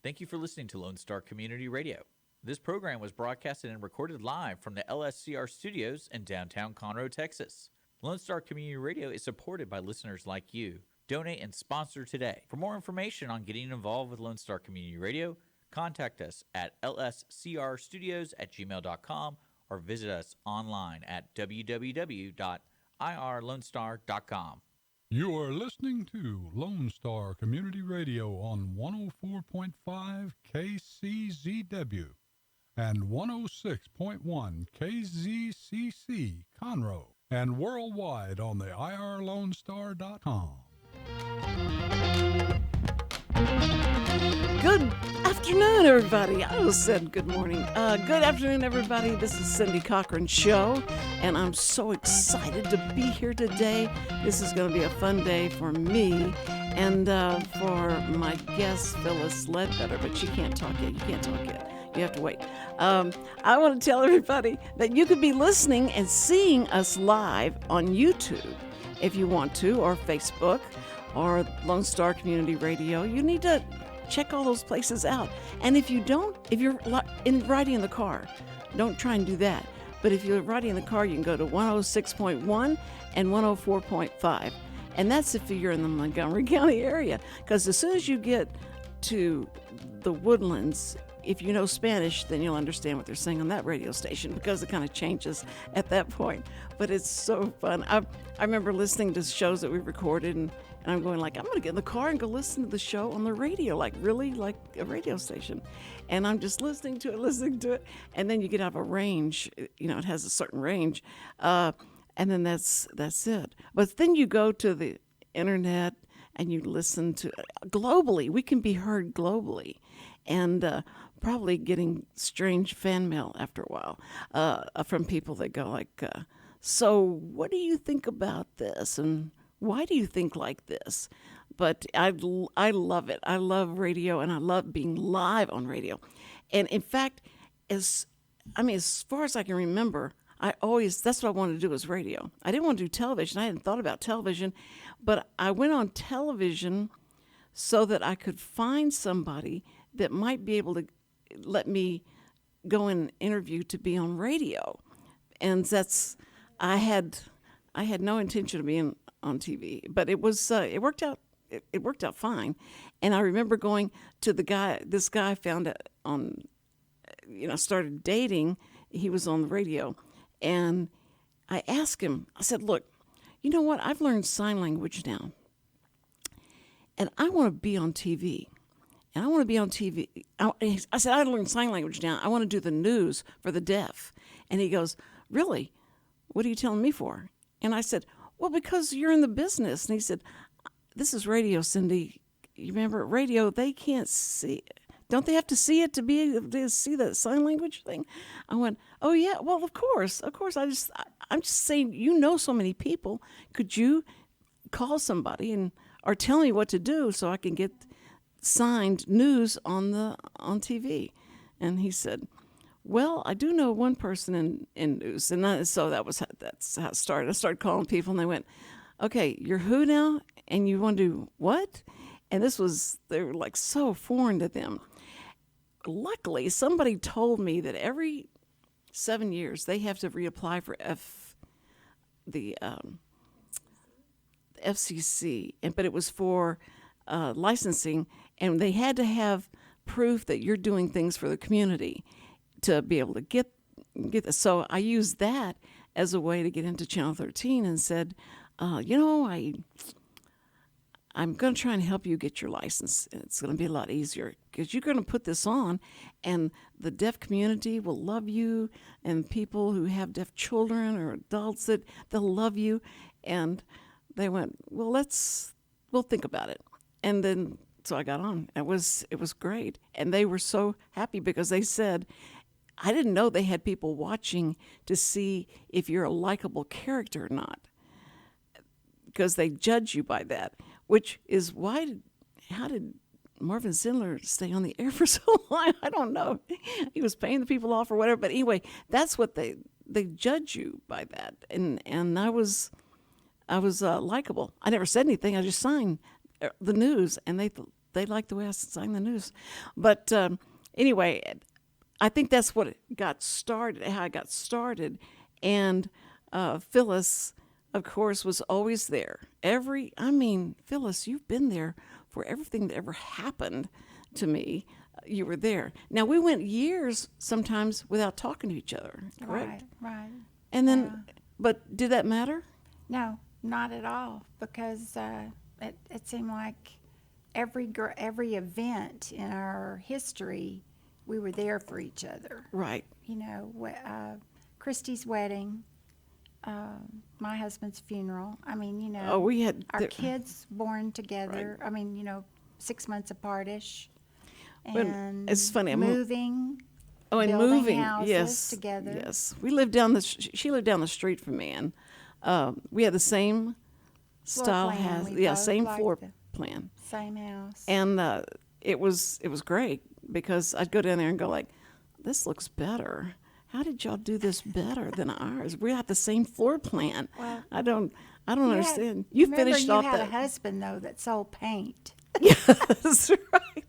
Thank you for listening to Lone Star Community Radio. This program was broadcasted and recorded live from the LSCR studios in downtown Conroe, Texas. Lone Star Community Radio is supported by listeners like you. Donate and sponsor today. For more information on getting involved with Lone Star Community Radio, contact us at lscrstudios@gmail.com or visit us online at www.irlonestar.com. You are listening to Lone Star Community Radio on 104.5 KCZW and 106.1 KZCC Conroe and worldwide on the irlonestar.com. Good afternoon, everybody. I almost said good morning. Good afternoon, everybody. This is Cindy Cochran Show, and I'm so excited to be here today. This is going to be a fun day for me and for my guest, Philis Ledbetter, but she can't talk yet. You can't talk yet. You have to wait. I want to tell everybody that you could be listening and seeing us live on YouTube if you want to, or Facebook, or Lone Star Community Radio. You need to check all those places out. And if you're riding in the car, don't try and do that. But if you're riding in the car, you can go to 106.1 and 104.5. And that's if you're in the Montgomery County area. Because as soon as you get to the Woodlands, if you know Spanish, then you'll understand what they're saying on that radio station, because it kind of changes at that point. But it's so fun. I remember listening to shows that we recorded, and I'm going like, I'm going to get in the car and go listen to the show on the radio, like really like a radio station. And I'm just listening to it. And then you get out of a range, it has a certain range. And then that's it. But then you go to the internet and you listen to globally. We can be heard globally. And probably getting strange fan mail after a while from people that go like, so what do you think about this? And why do you think like this? But I love it. I love radio, and I love being live on radio. And in fact, as far as I can remember, that's what I wanted to do, was radio. I didn't want to do television. I hadn't thought about television, but I went on television so that I could find somebody that might be able to let me go and interview to be on radio. And I had no intention of being on TV, but it worked out. It worked out fine. And I remember going to this guy I found on, started dating. He was on the radio, and I asked him, I said, look, you know what? I've learned sign language now, and I want to be on TV. And I want to be on TV. I said, I learned sign language now. I want to do the news for the deaf. And he goes, really? What are you telling me for? And I said, well, because you're in the business. And he said, this is radio, Cindy. You remember radio, they can't see. Don't they have to see it to be able to see the sign language thing? I went, oh, yeah, well, of course. I'm just saying, so many people. Could you call somebody or tell me what to do so I can get signed news on TV? And he said, well, I do know one person in news. And that's how it started. I started calling people, and they went, okay, you're who now? And you want to do what? And they were like so foreign to them. Luckily, somebody told me that every 7 years they have to reapply for the FCC, but it was for licensing, and they had to have proof that you're doing things for the community to be able to get this. So I used that as a way to get into Channel 13 and said, I'm going to try and help you get your license. It's going to be a lot easier because you're going to put this on, and the deaf community will love you, and people who have deaf children or adults, they'll love you. And they went, well, we'll think about it. And then, so I got on. It was great. And they were so happy because they said, I didn't know they had people watching to see if you're a likable character or not, because they judge you by that, which is how did Marvin Zindler stay on the air for so long? I don't know. He was paying the people off or whatever. But anyway, that's what they judge you by that. And I was likable. I never said anything. I just signed the news, and they liked the way I sang the news. But anyway, I think that's what it got started, how I got started. And Phyllis, of course, was always there. Phyllis, you've been there for everything that ever happened to me. You were there. Now, we went years sometimes without talking to each other, correct? Right. And then, but did that matter? No, not at all, because it seemed like every event in our history, we were there for each other. Right. You know, Christy's wedding, my husband's funeral. I mean, you know, we had our kids born together. Right. I mean, you know, 6 months apart-ish. And it's funny. Moving. And building moving, houses yes, together. yes. We lived she lived down the street from me, and we had the same style house, same floor plan, same house. And it was great because I'd go down there and go like, "This looks better. How did y'all do this better than ours? We have the same floor plan." Well, I don't understand. You finished off that. You that. had a husband though that sold paint. Yes, right.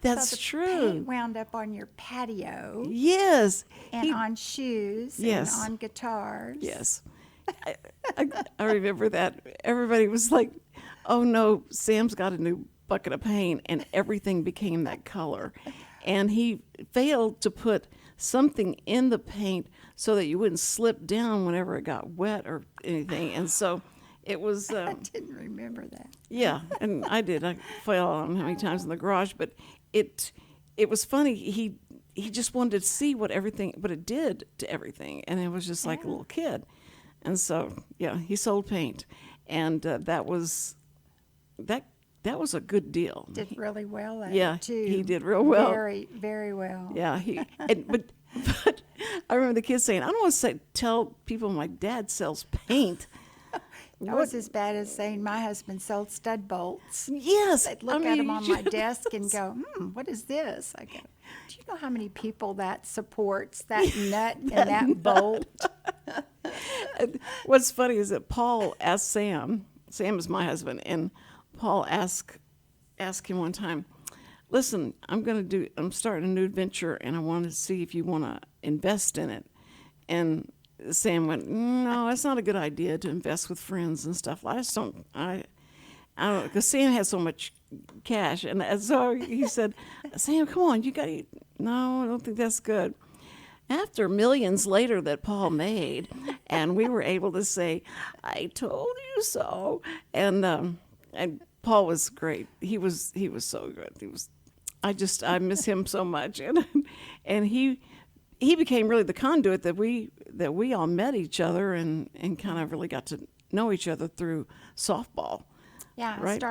That's so the true. Paint wound up on your patio. Yes. And on shoes. Yes. And on guitars. Yes. I remember that. Everybody was like, "Oh no, Sam's got a new bucket of paint," and everything became that color. And he failed to put something in the paint so that you wouldn't slip down whenever it got wet or anything. And so it was. I didn't remember that. Yeah, and I did. I fell on how many times in the garage, but it was funny. He just wanted to see what it did to everything, and it was just like a little kid. And so, yeah, he sold paint, and that was a good deal. Did really well at Yeah, it too. he did real well. Very, very well. Yeah, but I remember the kids saying, "I don't want to tell people my dad sells paint." That was as bad as saying my husband sold stud bolts. Yes. They'd look at them on my desk and go, what is this? I go, do you know how many people that supports, that nut and that bolt? What's funny is that Paul asked Sam is my husband, and Paul asked him one time, "Listen, I'm starting a new adventure, and I want to see if you want to invest in it." And Sam went, "No, that's not a good idea to invest with friends and stuff. I don't know, because Sam has so much cash." And so he said, "Sam, come on, you got to." No, I don't think that's good. After millions later that Paul made, and we were able to say, "I told you so," and Paul was great. He was so good. I miss him so much, and he became really the conduit that we all met each other and kind of really got to know each other through softball. Yeah, right?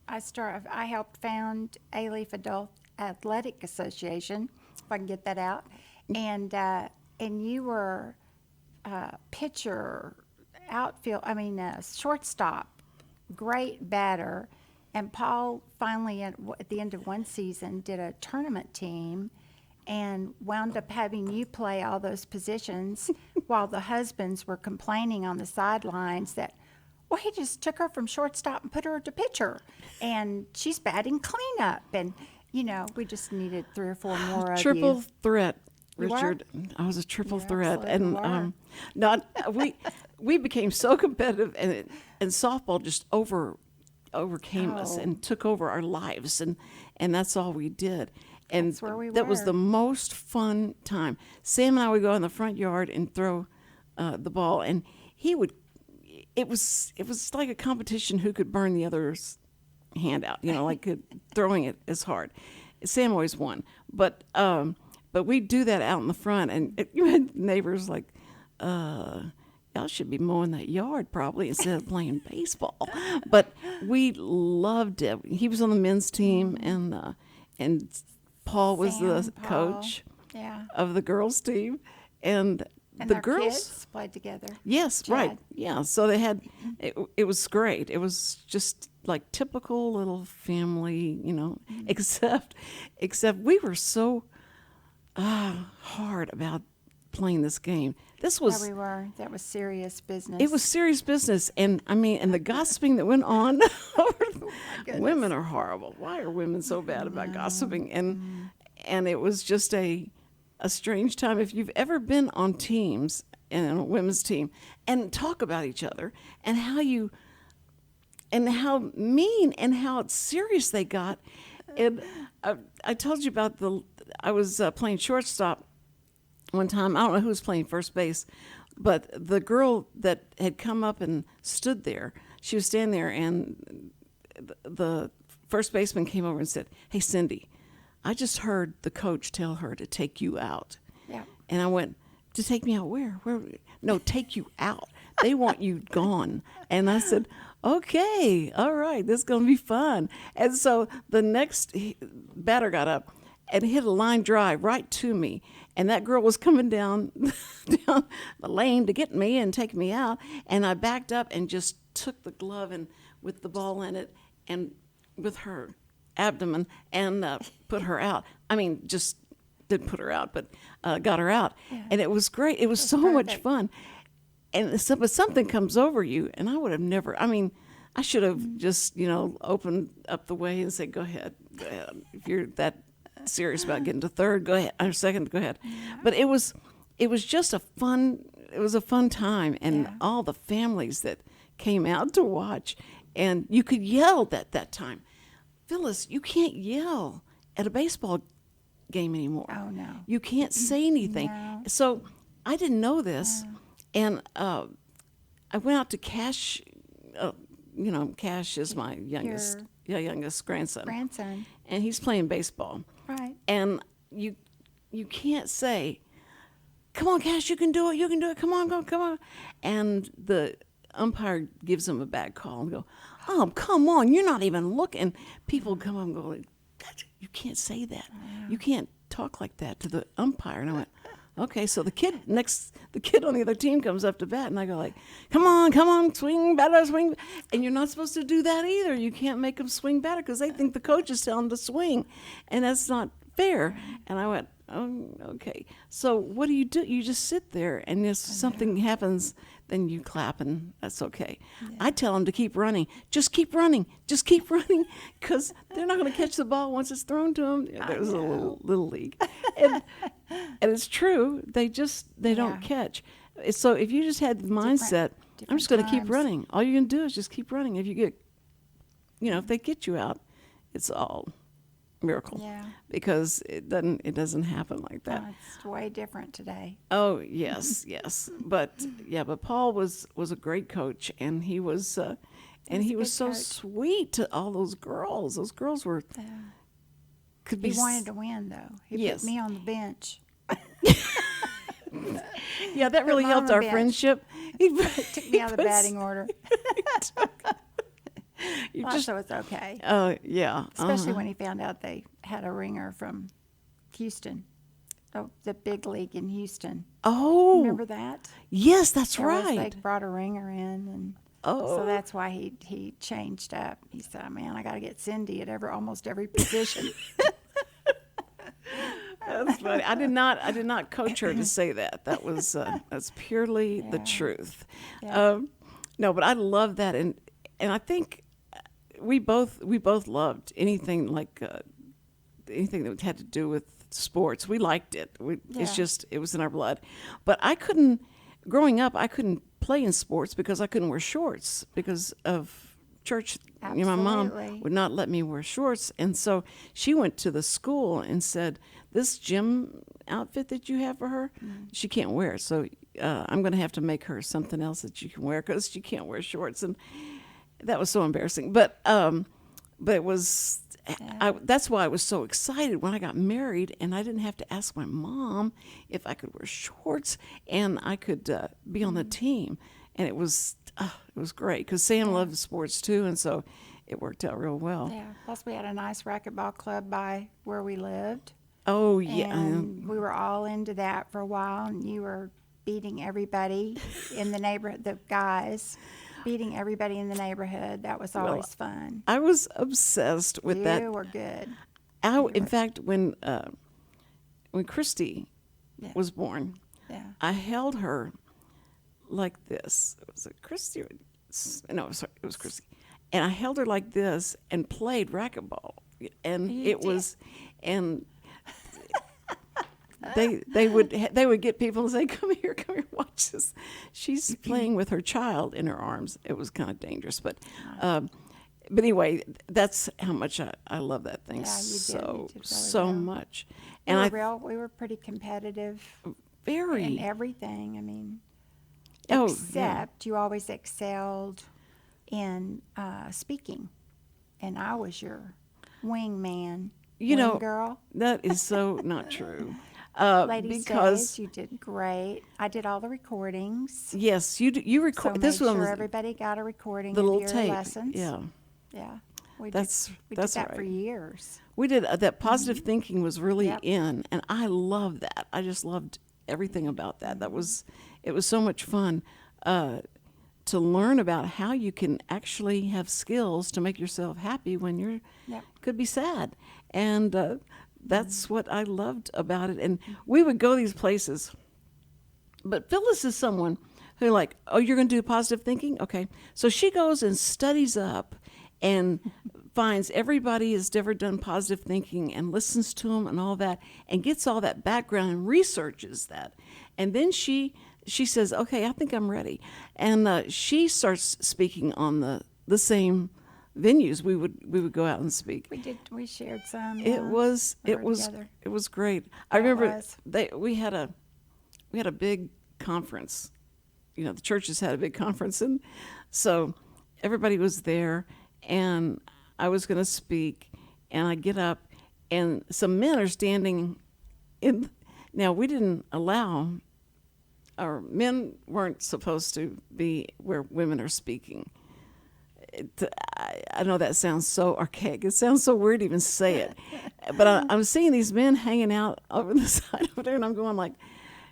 I helped found A-Leaf Adult Athletic Association, if I can get that out, and you were pitcher, outfield. Shortstop, great batter, and Paul finally at the end of one season did a tournament team. And wound up having you play all those positions while the husbands were complaining on the sidelines that, well, he just took her from shortstop and put her to pitcher, and she's batting cleanup. And, you know, we just needed 3 or 4 more of you. Triple threat, You were? Richard. I was a triple You threat, absolutely and we became so competitive, and softball just overcame us and took over our lives, and that's all we did. And That's where we that was were. the most fun time. Sam and I would go in the front yard and throw the ball, and he would. It was like a competition who could burn the other's hand out. You know, like throwing it as hard. Sam always won, but we'd do that out in the front, and you had neighbors like, "Y'all should be mowing that yard probably instead of playing baseball." But we loved it. He was on the men's team, and Paul was the coach of the girls' team, and the our girls kids played together. Yes, Chad. right. Yeah, so they had it was great. It was just like typical little family, you know, except we were so hard about playing this game. This Yeah, was we were. That was serious business. it was serious business, and I mean, and the gossiping that went on. Women are horrible. Why are women so bad about gossiping? And it was just a strange time. If you've ever been on teams and on a women's team and talk about each other and how mean and how serious they got. And I told you about I was playing shortstop one time. I don't know who was playing first base, but the girl that had come up and stood there, she was standing there, and the first baseman came over and said, "Hey, Cindy, I just heard the coach tell her to take you out." Yeah. And I went, "To take me out where? Where? No, take you out. They want you gone." And I said, "Okay, all right, this is going to be fun." And so the next batter got up and hit a line drive right to me. And that girl was coming down the lane to get me and take me out. And I backed up and just took the glove and with the ball in it and with her abdomen and put her out. I mean, just didn't put her out, but got her out. Yeah. And it was great. It was so much fun. And but something comes over you, and I would have never, I mean, I should have just, opened up the way and said, go ahead. If you're that serious about getting to third, go ahead. Or second, go ahead. Yeah. But it was just a fun time, and all the families that came out to watch, and you could yell at that time. Phyllis, you can't yell at a baseball game anymore. Oh, no. You can't say anything. No. So I didn't know this. And I went out to Cash. Cash is my youngest grandson. And he's playing baseball. Right. And you can't say, "Come on, Cash, you can do it. You can do it. Come on, go, come on." And the umpire gives him a bad call and go, "Oh, come on, you're not even looking." People come up and go, "You can't say that. You can't talk like that to the umpire." And I went, "Okay." So the kid on the other team comes up to bat, and I go like, come on, swing batter, swing." And you're not supposed to do that either. You can't make them swing batter because they think the coach is telling them to swing, and that's not fair. And I went, "Oh, okay." So what do? You just sit there, and if something happens, then you clap, and that's okay. Yeah. I tell them to keep running. Just keep running, because they're not going to catch the ball once it's thrown to them. There's a little league, and it's true. They don't catch. So if you just had the mindset, I'm just going to keep running. All you're going to do is just keep running. If you get, if they get you out, it's all miracle. Yeah. Because it doesn't happen like that. No, it's way different today. Oh yes, yes. But Paul was a great coach, and he was so coach. sweet to all those girls. Those girls were He wanted to win, though. He put me on the bench. Yeah, that really helped our friendship. He took me out of the batting order. So it's okay. Oh, yeah. Especially when he found out they had a ringer from Houston, the big league in Houston. Oh. Remember that? Yes, that's right. They brought a ringer in, and so that's why he changed up. He said, "Man, I got to get Cindy at almost every position." That's funny. I did not coach her to say that. That's purely the truth. Yeah. No, but I love that, and I think we both loved anything like anything that had to do with sports. We liked it. It's just it was in our blood. But growing up, I couldn't play in sports because I couldn't wear shorts because of church. My mom would not let me wear shorts, and so she went to the school and said, "This gym outfit that you have for her, she can't wear. So I'm going to have to make her something else that she can wear because she can't wear shorts." And that was so embarrassing. But it was. That's why I was so excited when I got married, and I didn't have to ask my mom if I could wear shorts, and I could be on the team, and it was great because Sam loved sports too, and so it worked out real well. Yeah. Plus, we had a nice racquetball club by where we lived. Oh yeah. And we were all into that for a while, and you were beating everybody in the neighborhood. The guys. Beating everybody in the neighborhood. That was always fun. I was obsessed with that. You were good. In fact, when Christy was born, Yeah. I held her like this. Was it Christy? No, sorry, it was Christy. And I held her like this and played racquetball. And You did. And they would get people to say, come here, watch this. She's playing with her child in her arms. It was kind of dangerous, but anyway, that's how much I love that thing. Yeah, you did. so You did really so well. much. And And we were pretty competitive very in everything. I mean, oh yeah. except you always excelled in speaking, and I was your wingman. You know, wing girl. That is so not true. Ladies' Because Days, you did great. I did all the recordings. yes, you So record made this sure one was everybody got a recording the of little your tape. lessons. Yeah. Yeah. We That's did that's that for right. years. We did that positive thinking was really Yep. in, and I love that. I just loved everything about that. It was so much fun to learn about how you can actually have skills to make yourself happy when you're Yep. could be sad, and that's what I loved about it. And we would go these places. But Phyllis is someone who like, oh, you're going to do positive thinking? Okay. So she goes and studies up and finds everybody has ever done positive thinking and listens to them and all that and gets all that background and researches that. And then she says, okay, I think I'm ready. And she starts speaking on the same venues we would go out and speak. We shared some. It was together. it was great. I Yeah, it remember was. we had a big conference. You know, the churches had a big conference, and so everybody was there, and I was going to speak, and I get up, and some men are standing in. Now we didn't allow, or men weren't supposed to be where women are speaking. I know that sounds so archaic. It sounds so weird to even say it. But I'm seeing these men hanging out over the side over there, and I'm going like,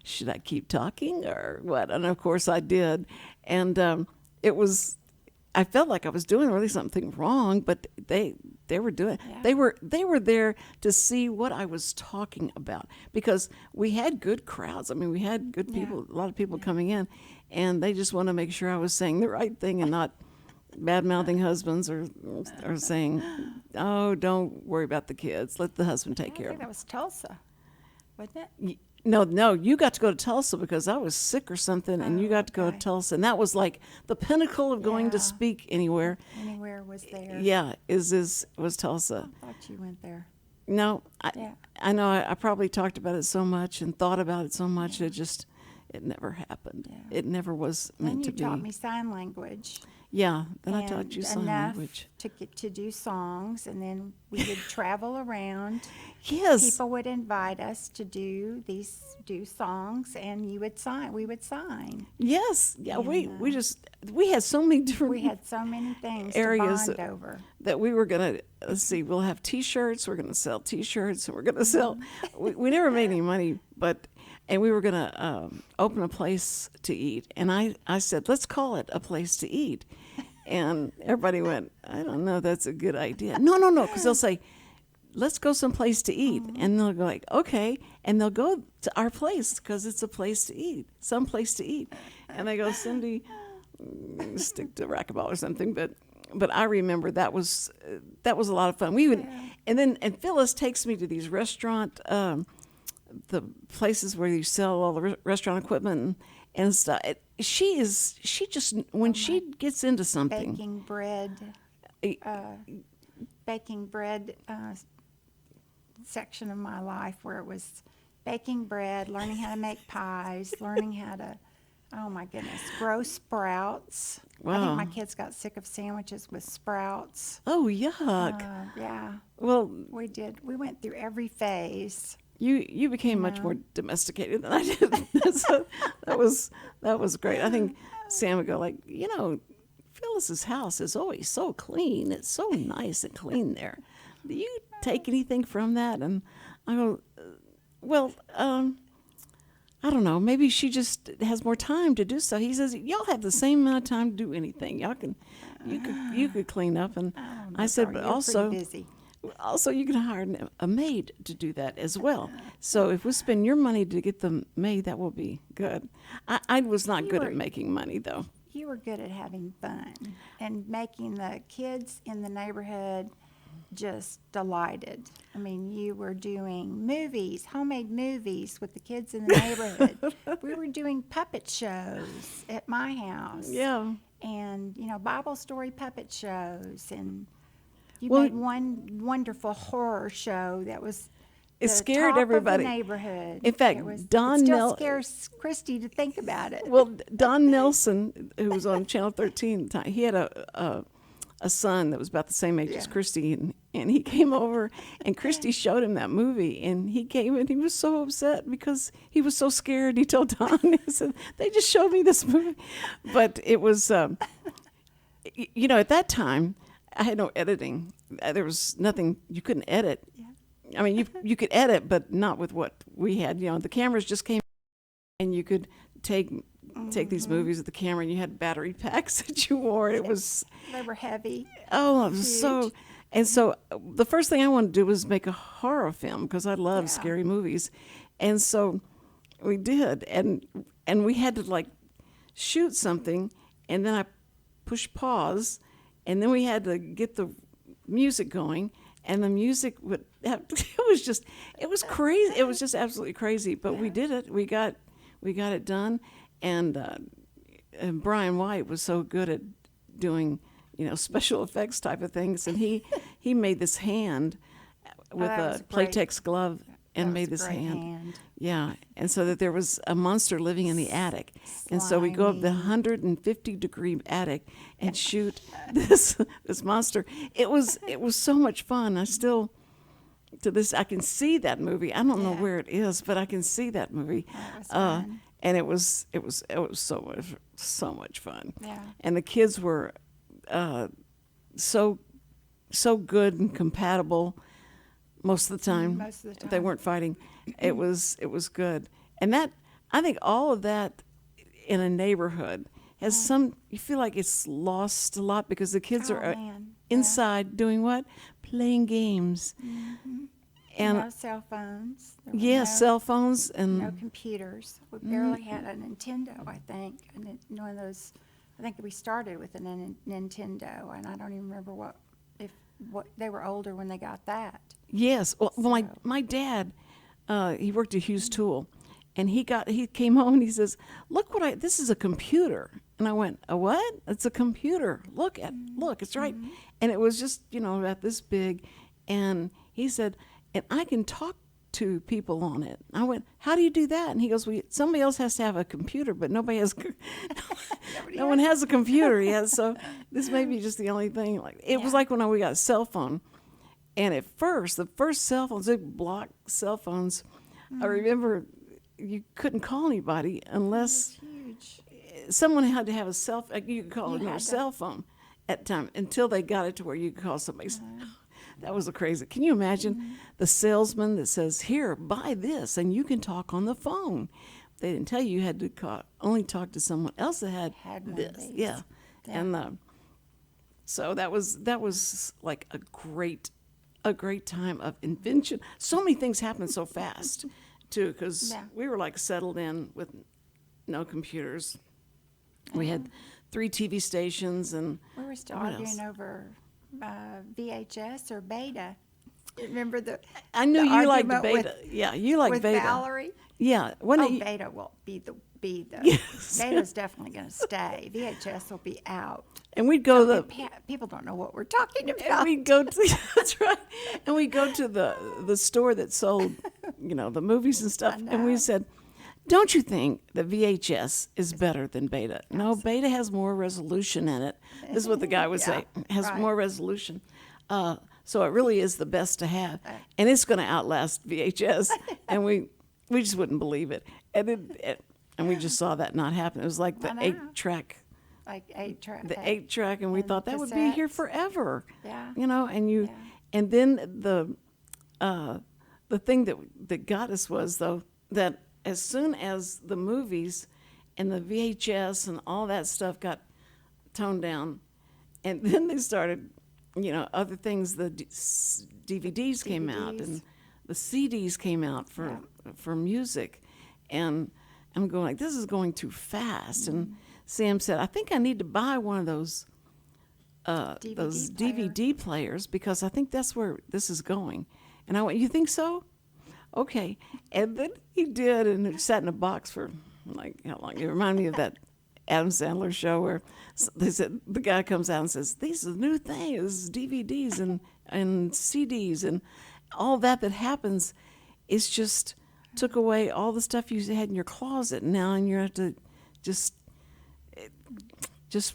should I keep talking or what? And of course I did. And I felt like I was doing really something wrong, but they were doing. Yeah. They were there to see what I was talking about, because we had good crowds. I mean, we had good people, a lot of people coming in, and they just want to make sure I was saying the right thing and not bad-mouthing husbands or saying, oh, don't worry about the kids. Let the husband take I care of think them. that was Tulsa, wasn't it? No, you got to go to Tulsa because I was sick or something, and you got to go to okay. Tulsa. And that was like the pinnacle of going to Yeah. speak anywhere. Anywhere was there. Yeah, was Tulsa. I thought you went there. No, Yeah. I know I probably talked about it so much and thought about it so much, it never happened. Yeah. It never was Then meant you to be. taught me sign language. Yeah, then I and taught you sign enough language. to get to do songs, and then we would travel around. Yes. People would invite us to do songs, and we would sign. Yes. Yeah, we And, had so many different We had so many things Areas to bond over. that we were going to, let's see, we'll have T-shirts, we're going to sell T-shirts, and we're going to sell, we never made any money, and we were going to open a place to eat. And I said, let's call it a place to eat. And everybody went, I don't know, that's a good idea. No, because they'll say, let's go someplace to eat. And they'll go like, okay. And they'll go to our place because it's a place to eat, some place to eat. And I go, Cindy, stick to racquetball or something. But I remember that was a lot of fun. We would, and Phyllis takes me to these restaurant, the places where you sell all the restaurant equipment and stuff. She just when she gets into something, baking bread section of my life where it was baking bread, learning how to make pies, learning how to, oh my goodness, grow sprouts. I Wow. think my kids got sick of sandwiches with sprouts. oh yuck. Yeah, Well, we did. We went through every phase. you became much more domesticated than I did. So that was great. I think Sam would go like, Phyllis's house is always so clean. It's so nice and clean there. Do you take anything from that? And I go, well, I don't know. Maybe she just has more time to do so. He says, y'all have the same amount of time to do anything. You could clean up. And I said, but You're also, pretty busy. Also, you can hire a maid to do that as well. So if we spend your money to get the maid, that will be good. I was not good at making money, though. You were good at having fun and making the kids in the neighborhood just delighted. I mean, you were doing movies, homemade movies with the kids in the neighborhood. We were doing puppet shows at my house. Yeah. And, Bible story puppet shows. And you Well, made one wonderful horror show that was It the scared top everybody. Of the neighborhood. In fact, it still scares Christy to think about it. Well, Don Nelson, who was on Channel 13 at the time, he had a son that was about the same age as Christy, and he came over, and Christy showed him that movie, and he came and he was so upset because he was so scared. He told Don, he said, "They just showed me this movie," but it was, at that time, I had no editing. There was nothing you couldn't edit. Yeah. I mean, you could edit, but not with what we had. The cameras just came, and you could take these movies with the camera, and you had battery packs that you wore. It was They were heavy. oh, it was so. And so the first thing I wanted to do was make a horror film because I love scary movies, and so we did, and we had to shoot something, and then I pushed pause. And then we had to get the music going, and the music would have, it was crazy. It was just absolutely crazy, but we did it. We got it done. And Brian White was so good at doing, special effects type of things. And he made this hand with a Playtex glove and made this hand. Yeah. And so that there was a monster living in the attic. And so we go up the 150-degree attic and shoot this monster. It was so much fun. I still, to this, I can see that movie. I don't know where it is, but I can see that movie. And it was so much fun. Yeah. And the kids were so good and compatible. Most of the time, they weren't fighting. It was good, and that, I think all of that in a neighborhood has you feel like it's lost a lot because the kids are inside doing what? Playing games. Mm-hmm. And no cell phones. Cell phones and no computers. We barely had a Nintendo, I think. And one of those, I think we started with a Nintendo, and I don't even remember what they were older when they got that. Yes. Well, my dad, he worked at Hughes Tool, and he came home and he says, "Look this is a computer." And I went, "A what?" "It's a computer. Look, it's right." And it was just, about this big. And he said, "And I can talk to people on it." I went, "How do you do that?" And he goes, "Well, somebody else has to have a computer, but nobody has, no one has a computer yet. So this may be just the only thing." It was like when we got a cell phone. And at first, the first cell phones, big block cell phones, I remember you couldn't call anybody unless someone had to have a cell phone. You could call a cell phone at the time until they got it to where you could call somebody. That was crazy. Can you imagine the salesman that says, "Here, buy this, and you can talk on the phone"? They didn't tell you had to only talk to someone else that had this. Yeah. And so that was like a great time of invention. So many things happened so fast, too, because we were settled in with no computers. We had 3 TV stations, and we were still arguing over VHS or Beta. Remember I knew you liked Beta. Yeah, you liked with Beta. Valerie. Yeah. Beta will be the. Yes. Beta's definitely going to stay. VHS will be out. And we'd go people don't know what we're talking about. And we'd go to that's right. And we'd go to the store that sold, the movies and stuff. And we said, "Don't you think that VHS is better than Beta?" "No, Beta has more resolution in it." This is what the guy would say. It has more resolution. So it really is the best to have. And it's going to outlast VHS. And we just wouldn't believe it. And we just saw that not happen. It was like the 8-track. Like 8-track. The 8-track, and we thought that would be here forever. Yeah. And then the thing that got us was, though, that as soon as the movies and the VHS and all that stuff got toned down, and then they started other things. The DVDs came out, DVDs. and the CDs came out for music, and I'm going like, this is going too fast. And Sam said, I think I need to buy one of those DVD players because I think that's where this is going. And I went, you think so? Okay. And then he did, and it sat in a box for like how long? It reminded me of that Adam Sandler show where they said the guy comes out and says, "These are the new things, DVDs and CDs and all that happens is just took away all the stuff you had in your closet now, and you have to just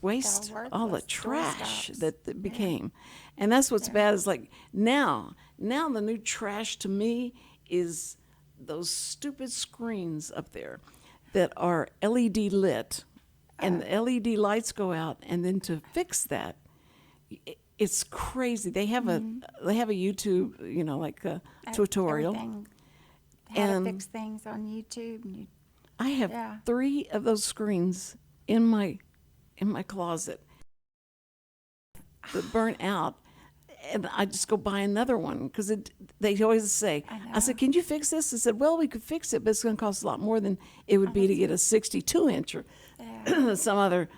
waste all the trash that became." And that's what's bad is like now the new trash to me is those stupid screens up there that are LED lit, and the LED lights go out, and then to fix that, it's crazy. They have a YouTube, like a tutorial. Everything. How to fix things on YouTube. I have 3 of those screens in my closet that burn out, and I just go buy another one because they always say, I said, "Can you fix this?" I said, "Well, we could fix it, but it's going to cost a lot more than it would be to get a 62-inch or some other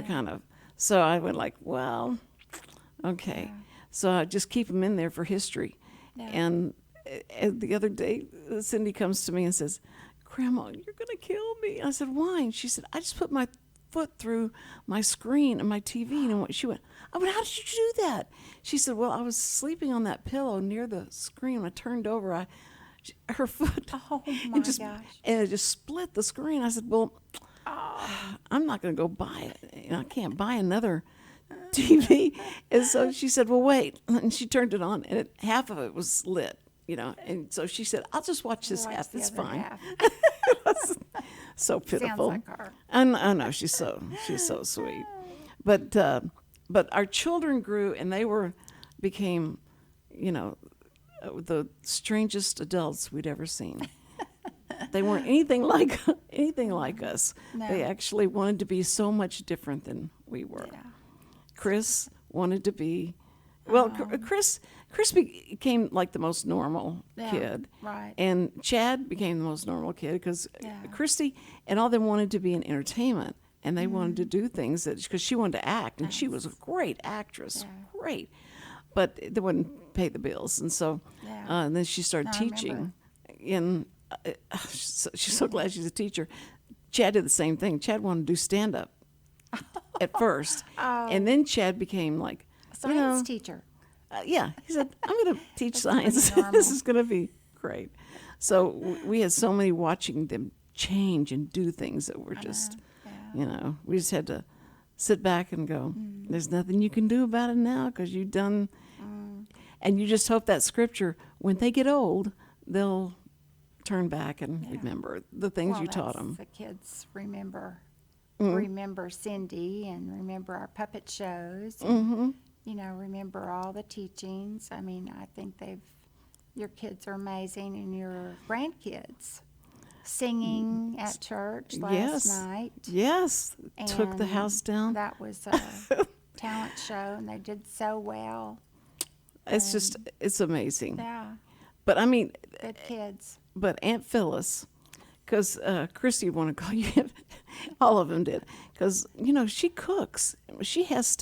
kind of." So I went like, "Well, okay." So I just keep them in there for history. And the other day, Cindy comes to me and says, "Grandma, you're going to kill me." I said, "Why?" And she said, "I just put my foot through my screen and my TV." And she went, "I went, how did you do that?" She said, "Well, I was sleeping on that pillow near the screen. When I turned over, her foot, and it just split the screen." I said, "Well, I'm not going to go buy it. I can't buy another TV." And so she said, "Well, wait." And she turned it on, and half of it was lit, And so she said, "I'll just watch this half. It's fine." Half. So pitiful. Sounds like her. I know she's so sweet, but our children grew, and they became, the strangest adults we'd ever seen. They weren't anything like us. No. They actually wanted to be so much different than we were. Yeah. Chris wanted to be, Chris became like the most normal kid. Right. And Chad became the most normal kid because Christy and all them wanted to be in entertainment, and they wanted to do things because she wanted to act, and she was a great actress, great, but they wouldn't pay the bills, and so and then she started teaching. She's so glad she's a teacher. Chad did the same thing. Chad wanted to do stand up at first, and then Chad became like Science teacher. he said, "I'm going to teach science. This is going to be great." So we had so many watching them change and do things that were just, we just had to sit back and go, "There's nothing you can do about it now because you've done." And you just hope that scripture, when they get old, they'll turn back and remember the things you taught them. The kids remember Cindy and remember our puppet shows. And, remember all the teachings. I mean, I think your kids are amazing, and your grandkids singing at church last night. Yes, took the house down. That was a talent show, and they did so well. It's amazing. Yeah. But I mean, good kids. But Aunt Phyllis, because Christy would want to call you, all of them did, because she cooks. She has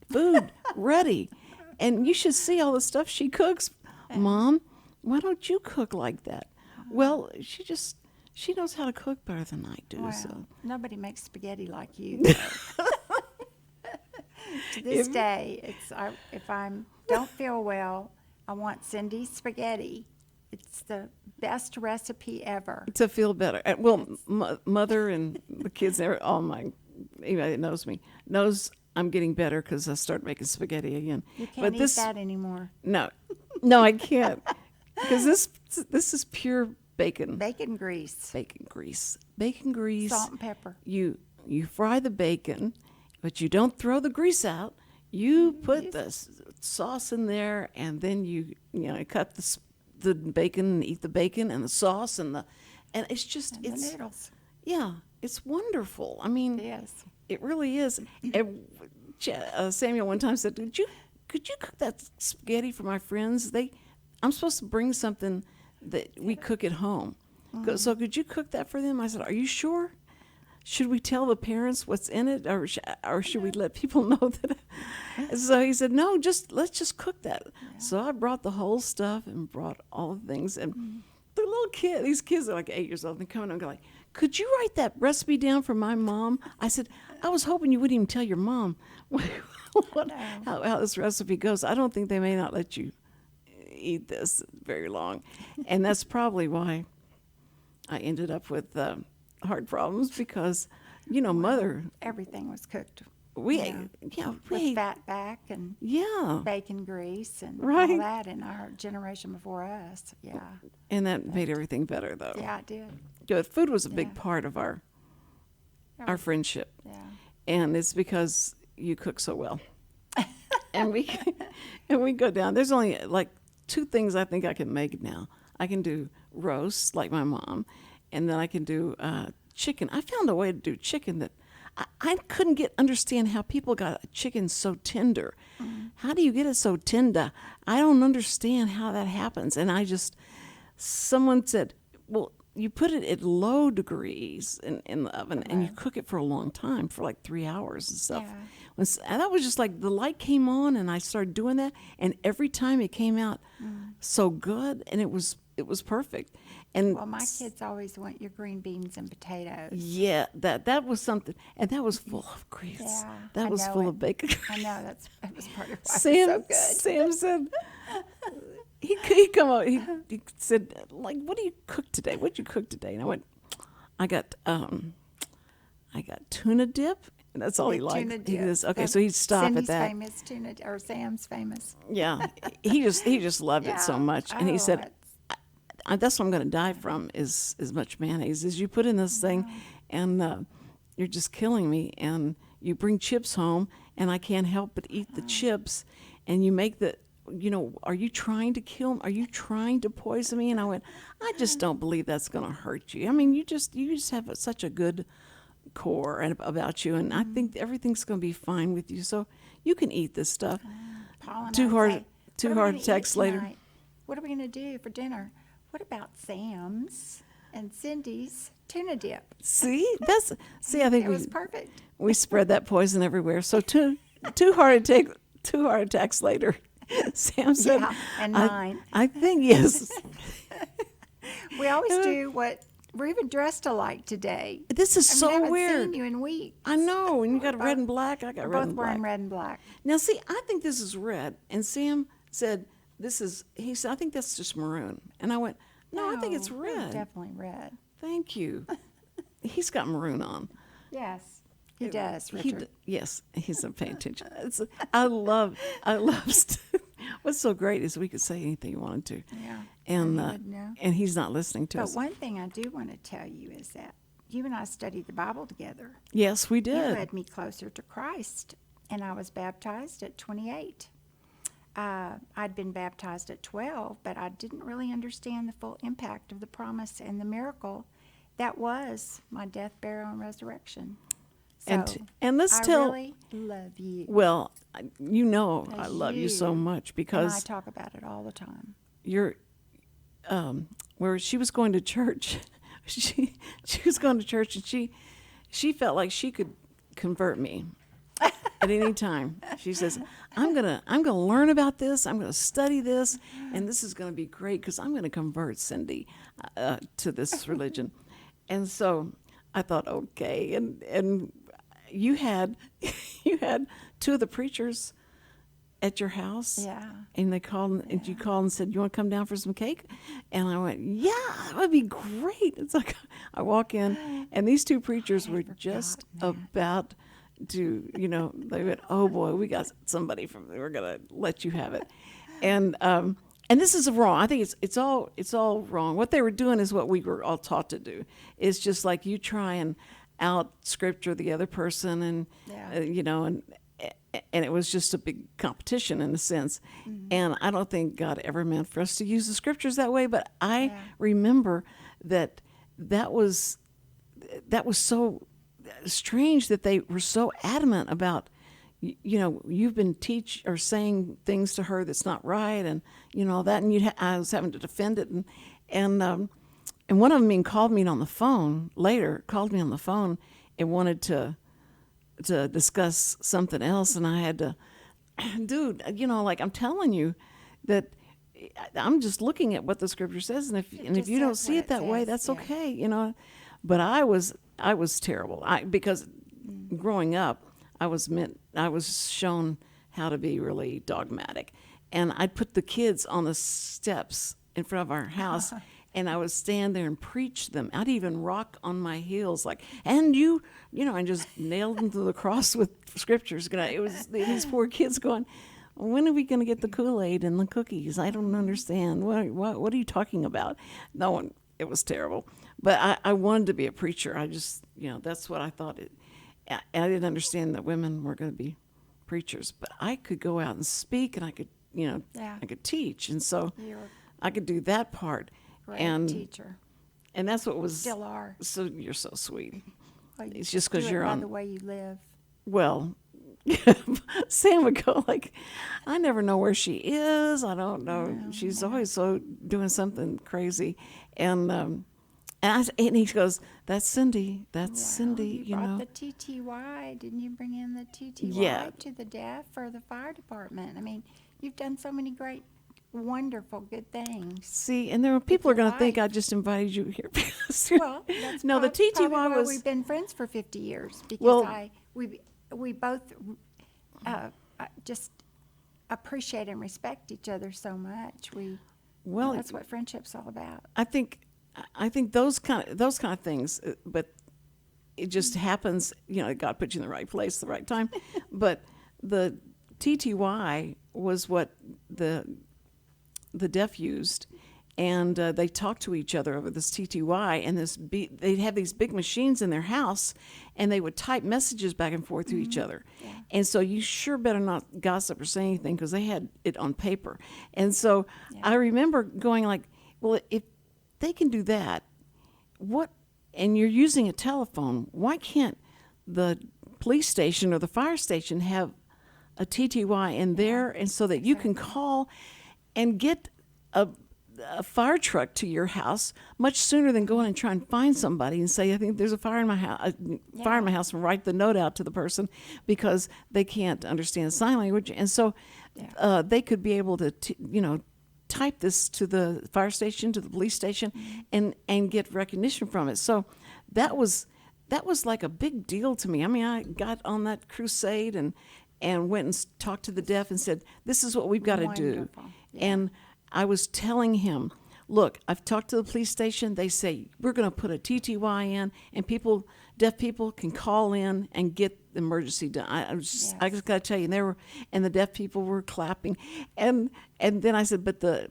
food ready, and you should see all the stuff she cooks. Mom, why don't you cook like that? Well, she knows how to cook better than I do. Wow. So Nobody makes spaghetti like you. To this day, if I don't feel well, I want Cindy's spaghetti. It's the best recipe ever. To feel better. Well, mother and the kids, anybody that knows me knows I'm getting better because I started making spaghetti again. You can't eat that anymore. No, I can't, because this is pure bacon. Bacon grease. Bacon grease. Salt and pepper. You fry the bacon, but you don't throw the grease out. You put the sauce in there, and then you cut the bacon and eat the bacon and the sauce and it's just the noodles. Yeah, it's wonderful. I mean, It is. It really is. And, Samuel one time said, "Did you could you cook that spaghetti for my friends? I'm supposed to bring something that we cook at home. So could you cook that for them? I said, are you sure? Should we tell the parents what's in it, or should we let people know that? So he said, no, let's just cook that. Yeah. So I brought the whole stuff and brought all the things. And the little kid, these kids are like 8 years old, and they come in and go like, could you write that recipe down for my mom? I said, I was hoping you wouldn't even tell your mom how this recipe goes. I don't think they may not let you eat this very long. And that's probably why I ended up with heart problems, because, mother. Everything was cooked. We with fat back and bacon grease and all that in our generation before us. Yeah. And that made everything better, though. Yeah, it did. Yeah, food was a big part of our friendship. Yeah. And it's because you cook so well. and we go down. There's only like 2 things I think I can make now. I can do roast like my mom, and then I can do chicken. I found a way to do chicken that I couldn't understand how people got a chicken so tender. How do you get it so tender? I don't understand how that happens. And someone said, well, you put it at low degrees in the oven, and you cook it for a long time, for like 3 hours and stuff. Yeah. And that was just like the light came on, and I started doing that, and every time it came out so good, and it was perfect. And well, my kids always want your green beans and potatoes. Yeah, that was something, and that was full of grease. Yeah, that was full of bacon. I know that was part of why Sam, it was so good. Sam said he come out. He said, like, what do you cook today? What'd you cook today? And I went, I got tuna dip. And that's all he liked. Tuna dip. Okay, so he'd stop Cindy's at that. famous tuna, or Sam's famous. Yeah, he just loved it so much, and he said, that's what I'm going to die from, is as much mayonnaise as you put in this thing, and you're just killing me. And you bring chips home, and I can't help but eat the chips, and you make are you trying to kill me? Are you trying to poison me? And I went, I just don't believe that's going to hurt you. I mean, you just have such a good core about you, and I think everything's going to be fine with you, so you can eat this stuff. Two heart attacks later. What are we going to do for dinner? What about Sam's and Cindy's tuna dip? I think it was perfect. We spread that poison everywhere. So two heart attacks later, Sam said, and mine. I think yes. We always do what. We're even dressed alike today. This is so I haven't weird. Seen you in weeks. I know, and you got red and black. I got red and black. Both wearing red and black. Now, see, I think this is red, and Sam said he said, I think that's just maroon. And I went, no, I think it's red. It's definitely red. Thank you. He's got maroon on. Yes, he does, Richard. Yes, he's not paying attention. I love what's so great is we could say anything you wanted to. Yeah. And he's not listening to us. But one thing I do want to tell you is that you and I studied the Bible together. Yes, we did. You led me closer to Christ, and I was baptized at 28. I'd been baptized at 12, but I didn't really understand the full impact of the promise and the miracle that was my death, burial, and resurrection. So and let's I tell. really love you. Well, I love you so much, because and I talk about it all the time. You're, where she was going to church, she was going to church, and she felt like she could convert me at any time. She says, I'm gonna learn about this. I'm gonna study this, and this is gonna be great, because I'm gonna convert Cindy to this religion. And so I thought, okay, and you had 2 of the preachers at your house. Yeah. And they called, and you called and said, you want to come down for some cake? And I went, yeah, that would be great. It's like, I walk in, and these 2 preachers were just about to, they went, oh boy, we got somebody we're going to let you have it. And this is wrong. I think it's all wrong. What they were doing is what we were all taught to do. It's just like you try and out scripture the other person, and and it was just a big competition in a sense. Mm-hmm. And I don't think God ever meant for us to use the scriptures that way. But I remember that was so strange that they were so adamant about you've been teach or saying things to her that's not right, and that, and I was having to defend it, and one of them even called me on the phone later, and wanted to discuss something else, and I had to, dude, like I'm telling you that I'm just looking at what the scripture says, and if you don't see it that way, that's okay, But I was terrible. Because growing up, I was shown how to be really dogmatic, and I'd put the kids on the steps in front of our house. And I would stand there and preach them. I'd even rock on my heels, and just nailed them to the cross with scriptures. It was these poor kids going, when are we going to get the Kool-Aid and the cookies? I don't understand. What are you talking about? No one. It was terrible. But I wanted to be a preacher. I just, that's what I thought. I didn't understand that women were going to be preachers. But I could go out and speak, and I could, I could teach. And so I could do that part. Great teacher. And that's what was. Still are. So you're so sweet. Well, it's just because you're by on the way you live. Well, Sam would go I never know where she is. I don't know. She's always so doing something crazy, and he goes, "That's Cindy. That's Cindy." You brought the TTY. Didn't you bring in the TTY to the deaf for the fire department? I mean, you've done so many great, wonderful, good things. See, and there were people are going to think I just invited you here. Well, that's no, the TTY probably why was. We've been friends for 50 years because we both just appreciate and respect each other so much. That's what friendship's all about. I think those kind of things, but it just happens. God put you in the right place at the right time. But the TTY was what the deaf used, and they talked to each other over this TTY, and they'd have these big machines in their house, and they would type messages back and forth to each other. Yeah. And so you sure better not gossip or say anything, because they had it on paper. And so I remember going well, if they can do that, and you're using a telephone, why can't the police station or the fire station have a TTY in there, and so that you can call and get a fire truck to your house much sooner than going and try and find somebody and say, I think there's a fire in my house, and write the note out to the person, because they can't understand sign language. And so they could be able to, type this to the fire station, to the police station, and get recognition from it. So that was like a big deal to me. I mean, I got on that crusade and went and talked to the deaf and said, this is what we've got to do. Yeah. And I was telling him, look, I've talked to the police station. They say, we're going to put a TTY in, and deaf people can call in and get the emergency done. I just got to tell you, and the deaf people were clapping. And then I said, but the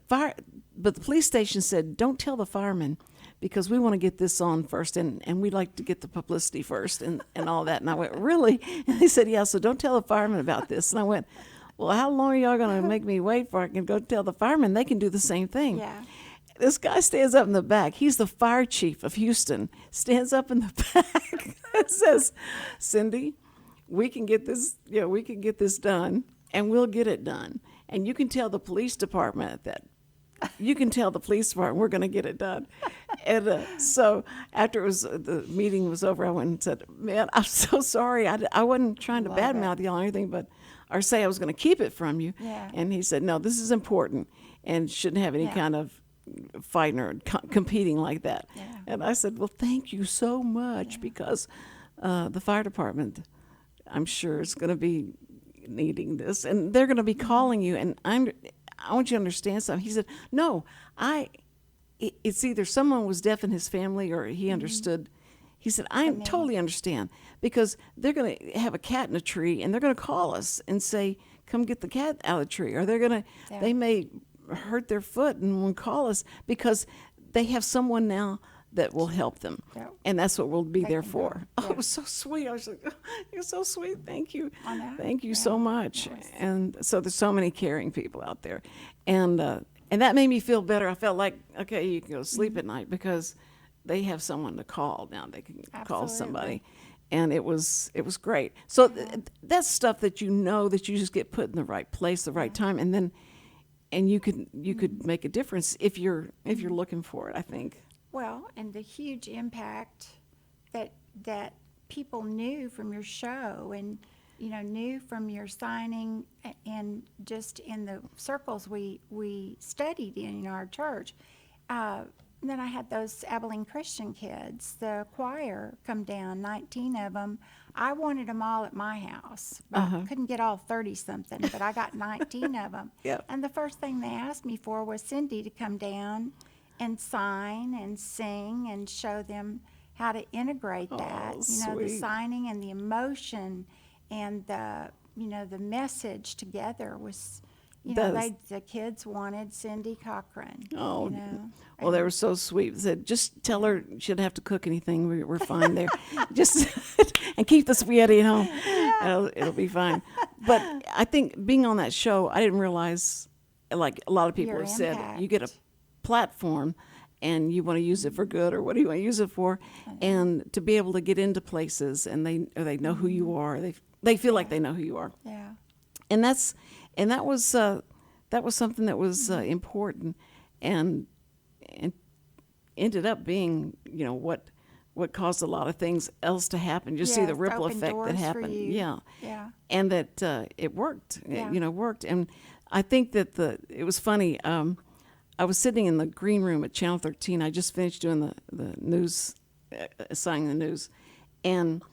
police station said, don't tell the firemen, because we want to get this on first, and we'd like to get the publicity first and all that. And I went, really? And they said, yeah, so don't tell the firemen about this. And I went, well, how long are y'all going to make me wait before I can go tell the firemen? They can do the same thing. Yeah. This guy stands up in the back. He's the fire chief of Houston. Stands up in the back and says, Cindy, we can get this done, and we'll get it done. And you can tell the police department that. You can tell the police department we're going to get it done. And so after the meeting was over, I went and said, man, I'm so sorry. I wasn't trying to badmouth you or anything, or say I was going to keep it from you. Yeah. And he said, no, this is important and shouldn't have any kind of fighting or competing like that. Yeah. And I said, well, thank you so much, because the fire department, I'm sure, is going to be needing this, and they're going to be calling you, and I want you to understand something. He said, no, it's either someone was deaf in his family or he understood. He said, I totally understand, because they're going to have a cat in a tree, and they're going to call us and say, come get the cat out of the tree. Or they may hurt their foot and won't call us, because they have someone now that will help them. Yep. And that's what we'll be there for. Yeah. Oh, it was so sweet. I was like, oh, you're so sweet. Thank you. Thank you so much. Yes. And so there's so many caring people out there. And that made me feel better. I felt like, okay, you can go sleep at night, because they have someone to call now. They can call somebody. and it was great. So that's stuff that that you just get put in the right place, the right time, and you could make a difference if you're looking for it, I think. Well, and the huge impact that people knew from your show, and knew from your signing, and just in the circles we studied in our church. Then I had those Abilene Christian kids, the choir, come down, 19 of them. I wanted them all at my house. I couldn't get all 30-something, but I got 19 of them. Yep. And the first thing they asked me for was Cindy to come down and sign and sing and show them how to integrate that. The sweet. signing and the emotion and the message together was... the kids wanted Cindy Cochran. Oh, well, they were so sweet. Said, just tell her she didn't have to cook anything. We're fine there. Just and keep the spaghetti at home. It'll be fine. But I think being on that show, I didn't realize, like a lot of people Your have said, impact. you get a platform and you want to use it for good, or what do you want to use it for? And to be able to get into places and they know who you are. They feel like they know who you are. Yeah. And that was something that was important, and ended up being what caused a lot of things else to happen. You see the Yes, ripple opened effect that doors for happened. you. Yeah, Yeah. and that it worked. Yeah. Worked. And I think that it was funny. I was sitting in the green room at Channel 13. I just finished doing the news, assigning the news, and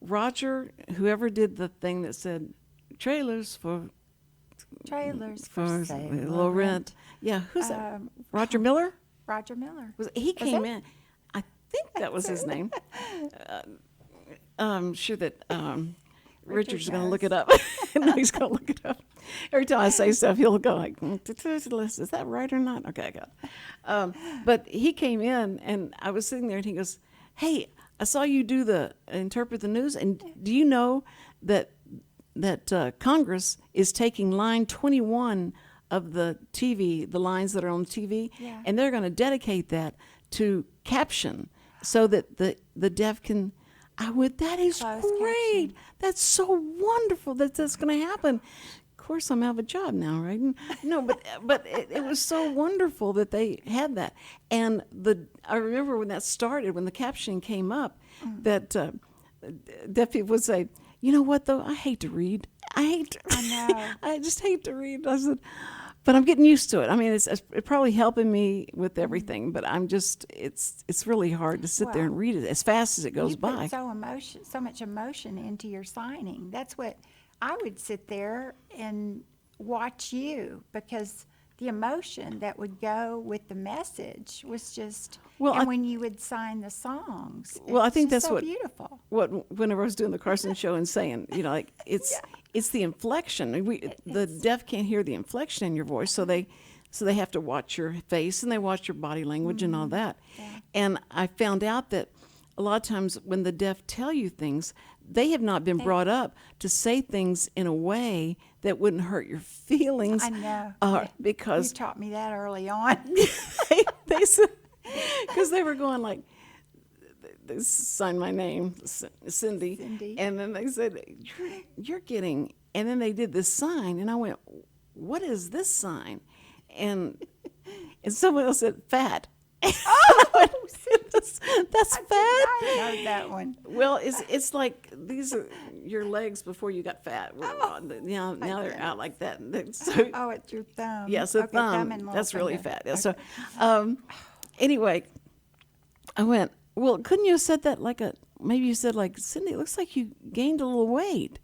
Roger, whoever did the thing that said trailers for sale, low rent. Yeah, who's that? Roger Miller? Roger Miller. He came in. I think that was his name. I'm sure that Richard's going to look it up. No, he's going to look it up. Every time I say stuff, he'll go like, "Is that right or not?" Okay, I got it. But he came in, and I was sitting there, and he goes, "Hey, I saw you interpret the news, and do you know that Congress is taking line 21 of the TV, the lines that are on TV, Yeah. and they're going to dedicate that to caption so that the deaf can." I went, "That is Closed great. caption. That's so wonderful that that's going to happen." Of course, I'm out of a job now, right? No, but it was so wonderful that they had that. And I remember when that started, when the captioning came up, that deaf people would say, "You know what, though? I hate to read. I know. I just hate to read." I said, but I'm getting used to it. I mean, it's probably helping me with everything, but it's really hard to sit there and read it as fast as it goes You by. put so much emotion into your signing. That's what I would sit there and watch you, because the emotion that would go with the message was just. Well, and I- when you would sign the songs, Well, I it's think just that's so what- beautiful. Whenever I was doing the Carson show and saying, like it's the inflection. The deaf can't hear the inflection in your voice, so they have to watch your face and they watch your body language and all that. Yeah. And I found out that a lot of times when the deaf tell you things, they have not been brought up to say things in a way that wouldn't hurt your feelings. I know. Because You taught me that early on. they said, because they were going like, they signed my name, Cindy. Cindy. And then they said, you're getting, and then they did this sign, and I went, "What is this sign?" And someone else said, "Fat." Oh, that's fat. I know that one. Well, it's like these are your legs before you got fat. Now they're out like that. So, Oh, it's your thumb. yes, a Okay, thumb. and little That's really finger. fat. Yeah, so, anyway, I went, "Well, couldn't you have said that maybe you said like, Cindy, it looks like you gained a little weight."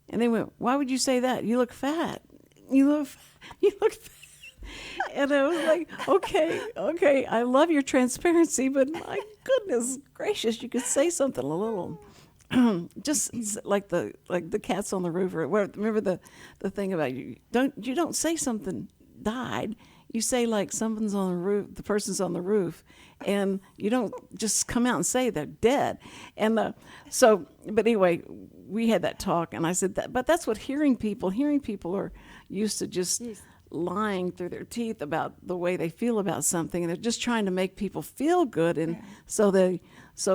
And they went, "Why would you say that? You look fat. You look fat." And I was like, okay, I love your transparency, but my goodness gracious, you could say something a little, just like the cats on the roof, or remember the thing about you don't say something died. You say like something's on the roof, the person's on the roof, and you don't just come out and say they're dead. And but anyway, we had that talk, and I said that, but that's what hearing people are used to, just lying through their teeth about the way they feel about something, and they're just trying to make people feel good. And so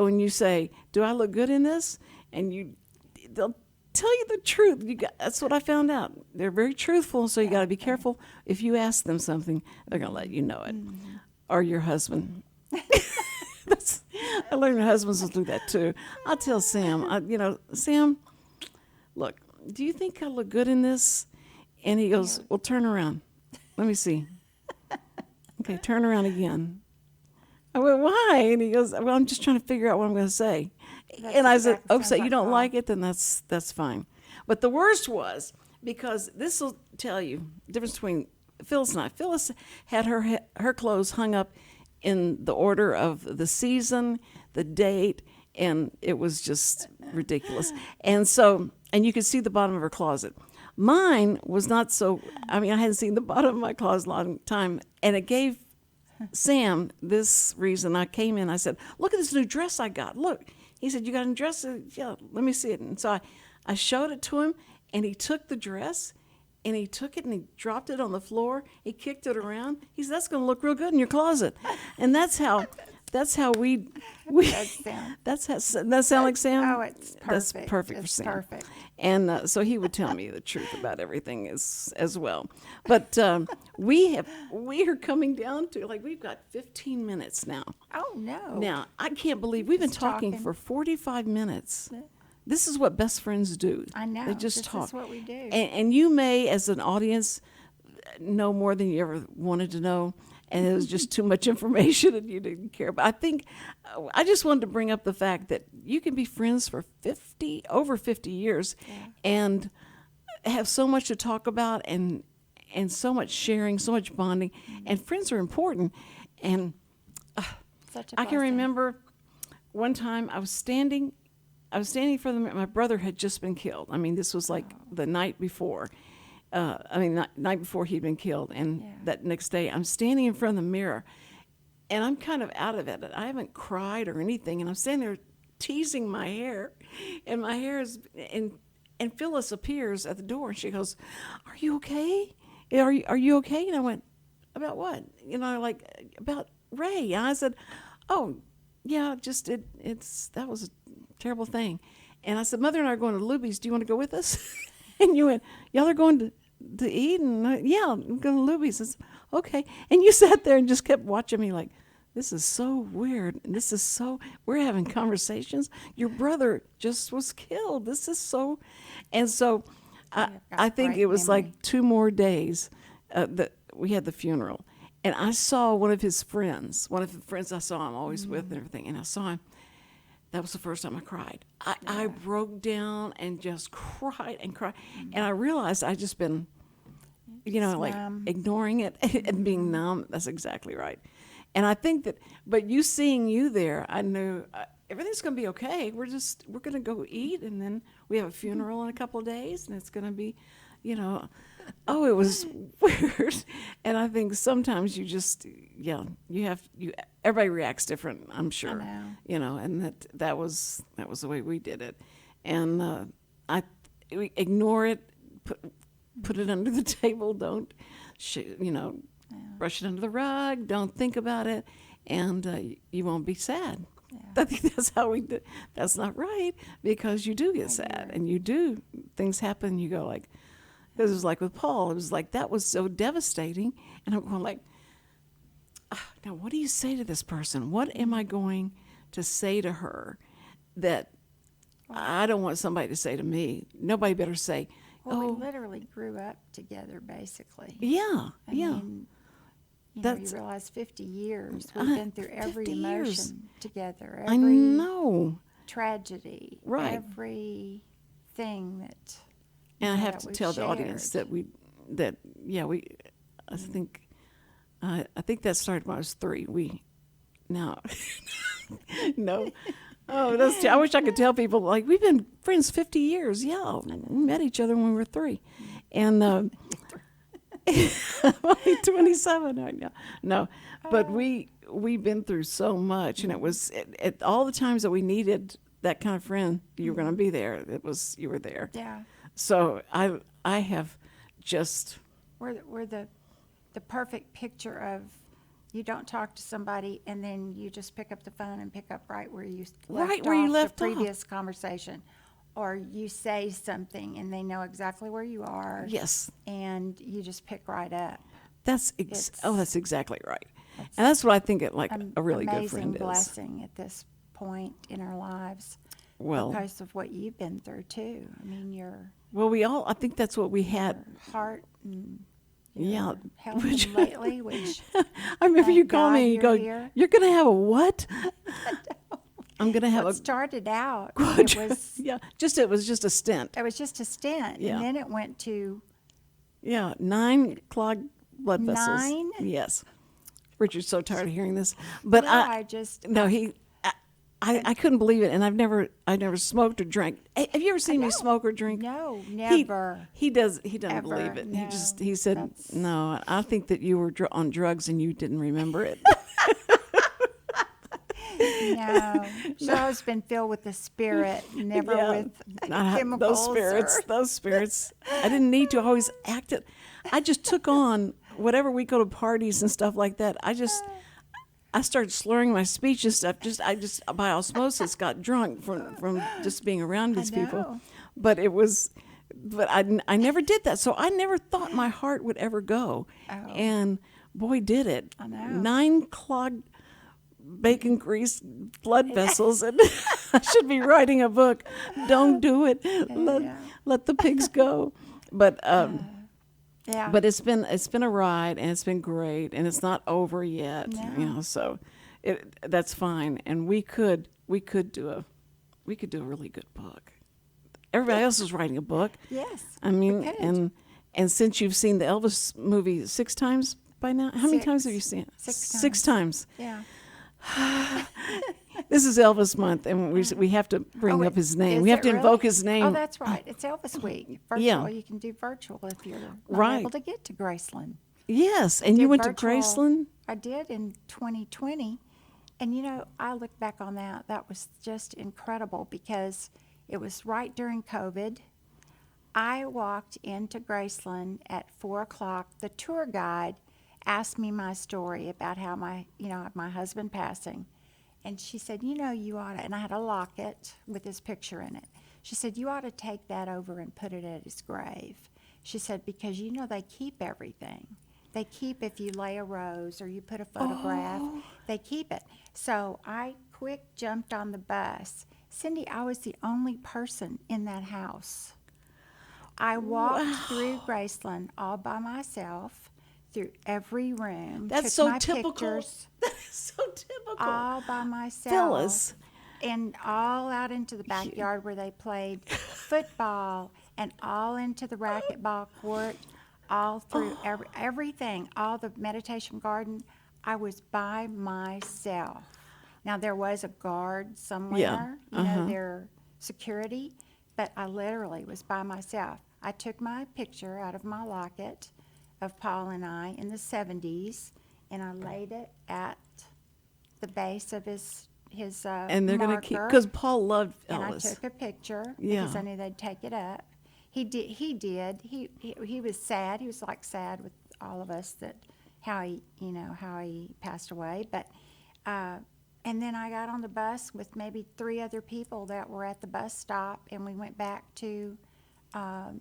when you say, "Do I look good in this?" and they'll tell you the truth. That's what I found out. They're very truthful, so you got to be careful. If you ask them something, they're gonna let you know it, or your husband. I learned my husbands will do that too. I'll tell Sam, Sam, look, do you think I look good in this? And he goes, well, turn around. Let me see. Okay, turn around again. I went, why? And he goes, well, I'm just trying to figure out what I'm going to say. And I said, oh, so you don't like it? Then that's fine. But the worst was, because this will tell you the difference between Phyllis and I. Phyllis had her clothes hung up in the order of the season, the date, and it was just ridiculous. And you could see the bottom of her closet. Mine was not so, I hadn't seen the bottom of my closet a long time, and it gave Sam this reason. I came in, I said, look at this new dress I got, look. He said, you got a new dress? I said, yeah, let me see it. And so I showed it to him, and he took the dress, and he took it and he dropped it on the floor. He kicked it around. He said, that's going to look real good in your closet. And that's how we that sound like Sam? Oh, it's perfect. That's perfect for Sam. Perfect. And so he would tell me the truth about everything as well. But we're coming down to, we've got 15 minutes now. Oh, no. Now, I can't believe we've been Just talking talking. for 45 minutes. This is what best friends do. I know. They just this talk. is what we do. And you may, as an audience, know more than you ever wanted to know, and it was just too much information and you didn't care. But I think I just wanted to bring up the fact that you can be friends for over 50 years and have so much to talk about and so much sharing, so much bonding. And friends are important. And Such a I can blessing. remember one time I was standing for my brother had just been killed. This was like the night before. Night before he'd been killed. And that next day, I'm standing in front of the mirror, and I'm kind of out of it. I haven't cried or anything, and I'm standing there teasing my hair, and my hair is, and Phyllis appears at the door, and she goes, "Are you okay? Are you okay?" And I went, "About what?" About Ray. And I said, "Oh, yeah, just that was a terrible thing." And I said, "Mother and I are going to Luby's. Do you want to go with us?" And you went, "Y'all are going to eat?" And yeah, I'm going to Luby's. I said, okay. And you sat there and just kept watching me like, this is so weird. And we're having conversations. Your brother just was killed. This is so. And so I think great it was memory. like 2 more days that we had the funeral. And I saw one of the friends I saw him always with and everything. And I saw him. That was the first time I cried. I broke down and just cried and cried. And I realized I'd just been, Numb. ignoring it and being numb. That's exactly right. And I think but seeing you there, I knew everything's going to be okay. We're going to go eat, and then we have a funeral in a couple of days, and it's going to be, it was weird. And I think sometimes you just, everybody reacts different, I'm sure. I know. And that was the way we did it. And we ignore it, put it under the table, don't, brush it under the rug, don't think about it, and you won't be sad. I think that's how we do. That's not right, because you do get sad, and things happen, you go like, because it was like with Paul, it was like, that was so devastating. And I'm going like, now what do you say to this person? What am I going to say to her that I don't want somebody to say to me? Nobody better say, Well, we literally grew up together, basically. Yeah, I mean, That's- you realize 50 years. We've been through every 50 years. emotion together. I Every know. tragedy. Right. Everything that. And I have that to we've tell the audience shared. I think that started when I was 3. No. Oh, I wish I could tell people, like, we've been friends 50 years. Yeah, we met each other when we were 3. And I'm only 27 right now. No, but we've been through so much, and it was at all the times that we needed that kind of friend, you were going to be there. You were there. Yeah. So I have just, We're the the perfect picture of you don't talk to somebody and then you just pick up the phone and pick up right where you left off. the previous conversation, or you say something and they know exactly where you are. Yes. And you just pick right up. That's exactly right. And that's what I think a really good friend Amazing is. blessing at this point in our lives. Well, because of what you've been through too. I mean, I think that's what we had. your heart and Yeah. your health lately, which I remember you thank called me and you God go, you're here. "You're going to have a what?" I'm going to have What a started out, quadri- it was it was just a stint. just a stint, Yeah. and then it went to 9 clogged blood vessels. 9? Yes. Richard's so tired of hearing this, but I couldn't believe it, and I never smoked or drank. Have you ever seen me smoke or drink? No, never. He doesn't Ever, believe it. no, He said that's- no. I think that you were on drugs and you didn't remember it. No, she's always been filled with the Spirit, never with Not chemicals. those spirits. I didn't need to always act it. I just took on whatever we go to parties and stuff like that. I started slurring my speech and stuff. I just by osmosis got drunk from just being around these people. know. But I never did that. So I never thought my heart would ever go. Oh. And boy, did it. I know. 9 clogged bacon grease blood vessels, and I should be writing a book. Don't do it. Let the pigs go. But Yeah. but it's been a ride, and it's been great, and it's not over yet. No. So that's fine, and we could do a really good book. Everybody else is writing a book. Yes. I mean, we could. and since you've seen the Elvis movie 6 times by now, how many times have you seen it? 6 times. Yeah. This is Elvis month, and we have to bring up his name. We have to invoke his name. Oh, that's right. It's Elvis week. Virtual. Yeah. You can do virtual if you're not Right. able to get to Graceland. Yes, and you Did went to virtual- Graceland. I did in 2020. And, I look back on that. That was just incredible because it was right during COVID. I walked into Graceland at 4 o'clock. The tour guide asked me my story about how my husband passing. And she said, you ought to, and I had a locket with his picture in it. She said, you ought to take that over and put it at his grave. She said, because they keep everything. They keep, if you lay a rose or you put a photograph, they keep it. So I quick jumped on the bus. Cindy, I was the only person in that house. I walked through Graceland all by myself, through every room. That's took so my typical. Pictures, That is so typical. all by myself. Phyllis. And all out into the backyard where they played football, and all into the racquetball court, all through everything, all the meditation garden. I was by myself. Now, there was a guard somewhere, their security, but I literally was by myself. I took my picture out of my locket of Paul and I in the 70s, and I laid it at the base of his And they're going to keep, marker. because Paul loved And I Elvis. took a picture Yeah. because I knew they'd take it up. He did. He was sad. He was like sad with all of us that how he passed away. But and then I got on the bus with maybe 3 other people that were at the bus stop, and we went back to the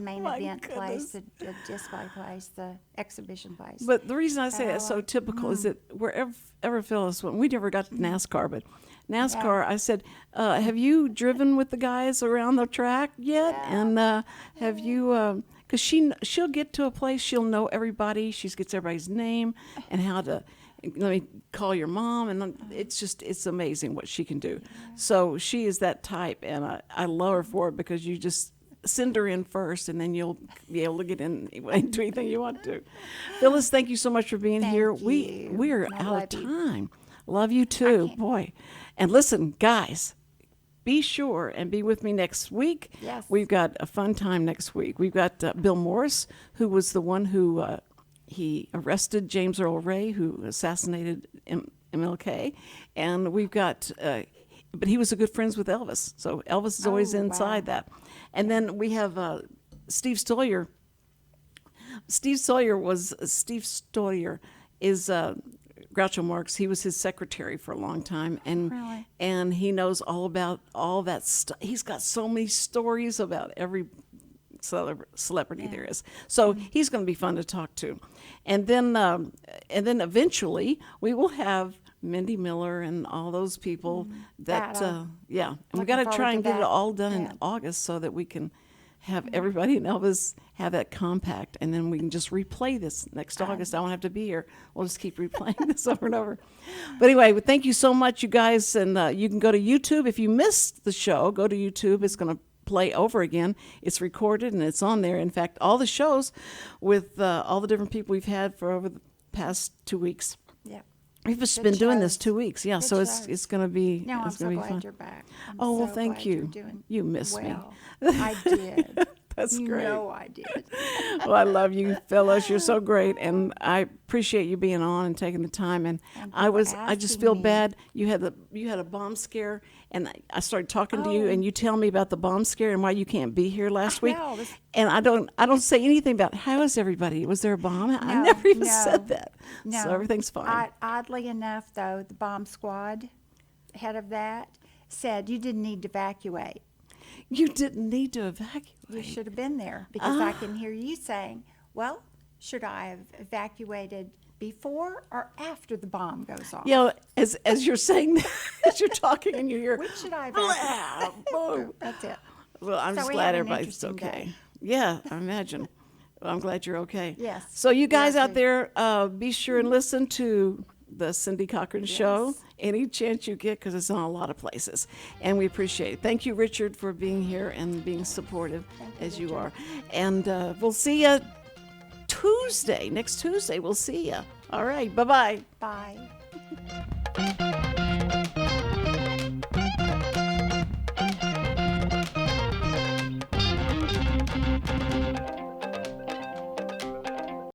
main My event place, goodness. the display place, the exhibition place. But the reason I say that's so Oh, typical is that wherever Phyllis went, we never got to NASCAR, but NASCAR, I said, have you driven with the guys around the track yet? And have you, because she'll get to a place, she'll know everybody, she gets everybody's name and how to, let me call your mom, and it's amazing what she can do. So she is that type, and I love her for it, because you just send her in first, and then you'll be able to get into anything you want to. Phyllis, thank you so much for being Thank here. you. We're I out love of you. time. Love you too, boy. And listen, guys, be sure and be with me next week. Yes. We've got a fun time next week. We've got Bill Morris, who was the one who he arrested James Earl Ray, who assassinated MLK, and we've got. But he was a good friends with Elvis, so Elvis is always Oh, inside wow. that. And then we have Steve Stollier, Steve Sawyer is Groucho Marx. He was his secretary for a long time, and Really? and he knows all about all that stuff. He's got so many stories about every celebrity there is. So he's going to be fun to talk to, and then eventually we will have Mindy Miller and all those people that yeah. And we got to Looking try and forward to get it that. all done Yeah. in August so that we can have everybody and Elvis have that compact, and then we can just replay this next August. I won't have to be here. We'll just keep replaying this over and over. But anyway, thank you so much, you guys. And you can go to YouTube. If you missed the show, go to YouTube. It's going to play over again. It's recorded, and it's on there. In fact, all the shows with all the different people we've had for over the past 2 weeks. Yeah. We've just been doing this shows. 2 weeks. Yeah, Good so it's shows. going to be No, I'm it's so gonna be glad fun. you're back. I'm Oh, well, so thank glad you. You're doing You missed me. well. I did. That's you great. know I did. Well, I love you, Phyllis. You're so great, and I appreciate you being on and taking the time. And Thank you I for just asking feel me. bad. You had a bomb scare, and I started talking to you, and you tell me about the bomb scare and why you can't be here last week. know, this- And I don't say anything about how is everybody. Was there a bomb? I No, never even no, said that. No. So everything's fine. Oddly enough, though, the bomb squad head of that said you didn't need to evacuate. You didn't need to evacuate. You should have been there because I can hear you saying, well, should I have evacuated before or after the bomb goes off? You know, as you're saying that, as you're talking in your ear, Which should I blah, evacuate? boom. That's it. Well, I'm So just we glad had an everybody's interesting okay. day. Yeah, I imagine. Well, I'm glad you're okay. Yes, So you we guys are out too. there, be sure and listen to the Cindy Cochran Show Yes. any chance you get, because it's on a lot of places, and we appreciate it. Thank you, Richard, for being here and being supportive as you are. And we'll see you Tuesday. Next Tuesday, we'll see you. All right. Bye-bye. Bye.